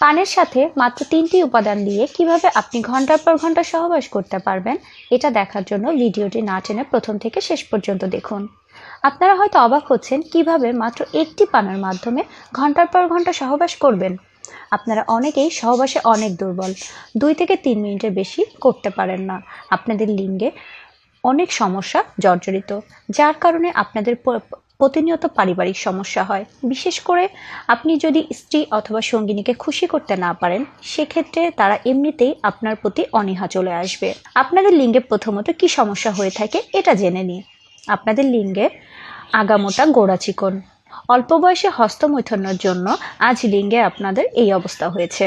পানের সাথে মাত্র 3টি উপাদান দিয়ে কিভাবে আপনি ঘন্টার পর ঘন্টা সহবাস করতে পারবেন এটা দেখার জন্য ভিডিওটি না টেনে প্রথম থেকে শেষ পর্যন্ত দেখুন। আপনারা হয়তো অবাক হচ্ছেন কিভাবে মাত্র একটি পানের মাধ্যমে ঘন্টার পর ঘন্টা সহবাস করবেন। আপনারা অনেকেই সহবাসে অনেক দুর্বল, 2 থেকে 3 মিনিটের বেশি করতে পারেন না। আপনাদের লিঙ্গে অনেক সমস্যা জর্জরিত, যার কারণে আপনাদের প্রতিনিয়ত পারিবারিক সমস্যা হয়। বিশেষ করে আপনি যদি স্ত্রী অথবা সঙ্গিনীকে খুশি করতে না পারেন, সেক্ষেত্রে তারা এমনিতেই আপনার প্রতি অনীহা চলে আসবে। আপনাদের লিঙ্গে প্রথমত কি সমস্যা হয়ে থাকে এটা জেনে নিন। আপনাদের লিঙ্গে আগামোটা গোড়া চিকন, অল্প বয়সে হস্তমৈথুনের জন্য আজ লিঙ্গে আপনাদের এই অবস্থা হয়েছে।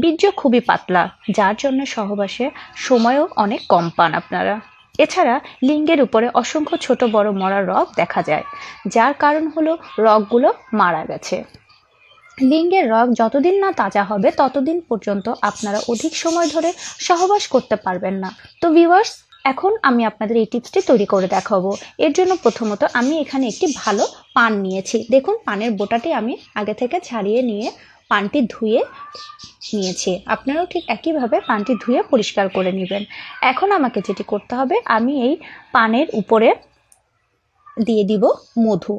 বীর্য খুবই পাতলা, যার জন্য সহবাসে সময়ও অনেক কম পান আপনারা। এছাড়া লিঙ্গের উপরে অসংখ্য ছোট বড় মরা রগ দেখা যায়, যার কারণ হলো রগগুলো মারা গেছে। লিঙ্গের রগ যতদিন না তাজা হবে ততদিন পর্যন্ত আপনারা অধিক সময় ধরে সহবাস করতে পারবেন না। তো ভিউয়ার্স, এখন আমি আপনাদের এই টিপসটি তৈরি করে দেখাবো। এর জন্য প্রথমত আমি এখানে একটি ভালো পান নিয়েছি। দেখুন, পানের বোটাটি আমি আগে থেকে ছাড়িয়ে নিয়ে পানটি ধুয়ে নিয়েছি। আপনারাও ঠিক একইভাবে পানটি ধুয়ে পরিষ্কার করে নেবেন। এখন আমাকে যেটি করতে হবে, আমি এই পানের উপরে দিয়ে দিব মধু।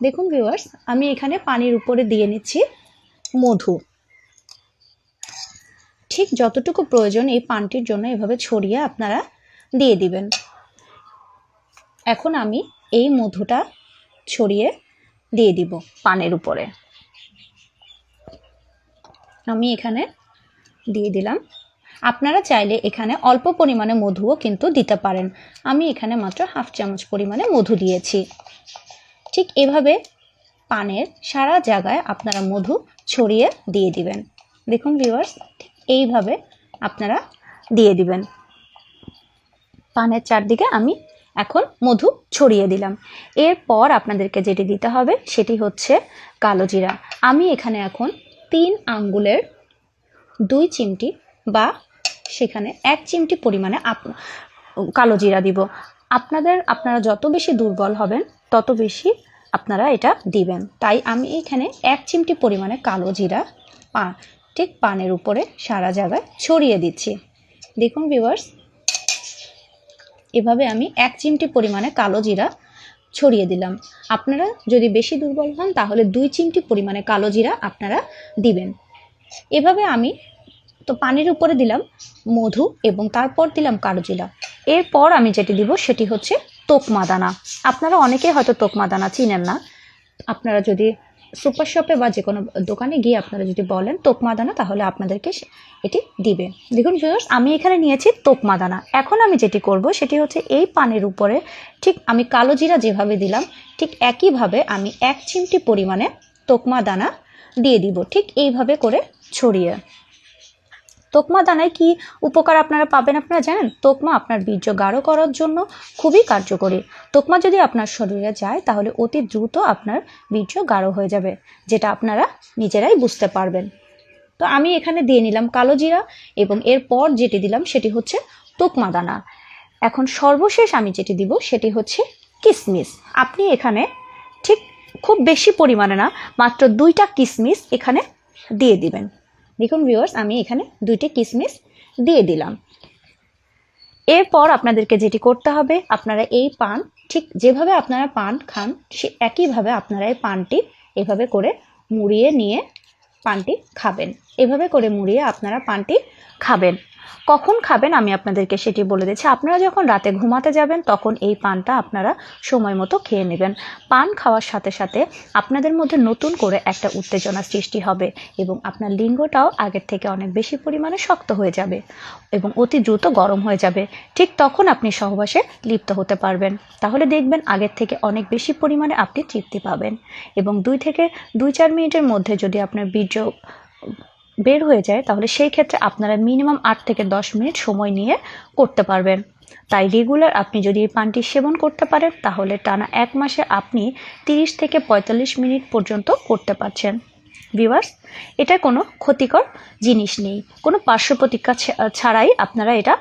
দেখুন ভিউয়ার্স, আমি এখানে পানির উপরে দিয়ে নিচ্ছি মধু। ঠিক যতটুকু প্রয়োজন এই পানটির জন্য এভাবে ছড়িয়ে আপনারা দিয়ে দিবেন। এখন আমি এই মধুটা ছড়িয়ে দিয়ে দিব পানের উপরে। আমি এখানে দিয়ে দিলাম। আপনারা চাইলে এখানে অল্প পরিমাণে মধুও কিন্তু দিতে পারেন। আমি এখানে মাত্র 1/2 চামচ পরিমাণে মধু দিয়েছি। ঠিক এভাবে পানের সারা জায়গায় আপনারা মধু ছড়িয়ে দিয়ে দিবেন। দেখুন ভিউয়ার্স, এইভাবে আপনারা দিয়ে দিবেন। পানের চারদিকে আমি এখন মধু ছড়িয়ে দিলাম। এরপর আপনাদেরকে যেটি দিতে হবে সেটি হচ্ছে কালো জিরা। আমি এখানে এখন 3 আঙ্গুলের 2 চিমটি বা সেখানে 1 চিমটি পরিমাণে কালো জিরা দিব। আপনারা যত বেশি দুর্বল হবেন তত বেশি আপনারা এটা দিবেন। তাই আমি এখানে 1 চিমটি পরিমাণে কালো জিরা ঠিক পানের উপরে সারা জায়গায় ছড়িয়ে দিচ্ছি। দেখুন ভিউয়ার্স, এভাবে আমি 1 চিমটি পরিমাণে কালো জিরা ছড়িয়ে দিলাম। আপনারা যদি বেশি দুর্বল হন তাহলে 2 চিমটি পরিমাণে কালো জিরা আপনারা দিবেন। এভাবে আমি তো পানির উপরে দিলাম মধু এবং তারপর দিলাম কালো জিরা। এরপর আমি যেটি দিব সেটি হচ্ছে তোকমা দানা। আপনারা অনেকে হয়তো তোকমা দানা চিনেন না। আপনারা যদি সুপার শপে বা যে কোনো দোকানে গিয়ে আপনারা যদি বলেন তোকমা দানা, তাহলে আপনাদেরকে এটি দিবে। দেখুন ভিউয়ার্স, আমি এখানে নিয়েছি তোকমা দানা। এখন আমি যেটি করব সেটি হচ্ছে এই পানির উপরে ঠিক আমি কালো জিরা যেভাবে দিলাম ঠিক একইভাবে আমি 1 চিমটি পরিমাণে তোকমা দানা দিয়ে দিব, ঠিক এইভাবে করে ছড়িয়ে। তোকমা দানায় কি উপকার আপনারা পাবেন আপনারা জানেন? তোকমা আপনার বীর্য গাঢ় করার জন্য খুবই কার্যকরী। তোকমা যদি আপনার শরীরে যায় তাহলে অতি দ্রুত আপনার বীর্য গাঢ় হয়ে যাবে, যেটা আপনারা নিজেরাই বুঝতে পারবেন। তো আমি এখানে দিয়ে নিলাম কালো জিরা এবং এরপর যেটি দিলাম সেটি হচ্ছে তোকমা দানা। এখন সর্বশেষ আমি যেটি দিব সেটি হচ্ছে কিশমিশ। আপনি এখানে ঠিক খুব বেশি পরিমাণে না, মাত্র 2টা কিশমিশ এখানে দিয়ে দিবেন। দেখুন ভিউয়ার্স, আমি এখানে 2টি কিশমিশ দিয়ে দিলাম। এরপর আপনাদেরকে যেটি করতে হবে, আপনারা এই পান ঠিক যেভাবে আপনারা পান খান সে একইভাবে আপনারা এই পানটি এভাবে করে মুড়িয়ে নিয়ে পানটি খাবেন। এভাবে করে মুড়িয়ে আপনারা পানটি খাবেন। কখন খাবেন আমি আপনাদেরকে সেটি বলে দিচ্ছি। আপনারা যখন রাতে ঘুমাতে যাবেন তখন এই পানটা আপনারা সময় মতো খেয়ে নেবেন। পান খাওয়ার সাথে সাথে আপনাদের মধ্যে নতুন করে একটা উত্তেজনা সৃষ্টি হবে এবং আপনার লিঙ্গটাও আগের থেকে অনেক বেশি পরিমাণে শক্ত হয়ে যাবে এবং অতি দ্রুত গরম হয়ে যাবে। ঠিক তখন আপনি সহবাসে লিপ্ত হতে পারবেন। তাহলে দেখবেন আগের থেকে অনেক বেশি পরিমাণে আপনি তৃপ্তি পাবেন এবং 2 থেকে 2-4 মিনিটের মধ্যে যদি আপনার বীর্য বের হয়ে যায় তাহলে সেই ক্ষেত্রে আপনারা মিনিমাম 8 থেকে 10 মিনিট সময় নিয়ে করতে পারবেন। তাই রেগুলার আপনি যদি এই পানটি সেবন করতে পারেন তাহলে টানা 1 মাসে আপনি 30 থেকে 45 মিনিট পর্যন্ত করতে পারছেন। ভিউয়ার্স, এটা কোনো ক্ষতিকর জিনিস নেই, কোনো পার্শ্ব প্রতিক্রিয়া ছাড়াই আপনারা এটা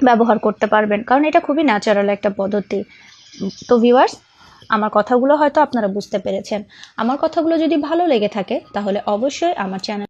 ব্যবহার করতে পারবেন, কারণ এটা খুবই ন্যাচারাল একটা পদ্ধতি। তো ভিউয়ার্স, আমার কথাগুলো হয়তো আপনারা বুঝতে পেরেছেন। আমার কথাগুলো যদি ভালো লেগে থাকে তাহলে অবশ্যই আমার চ্যানেল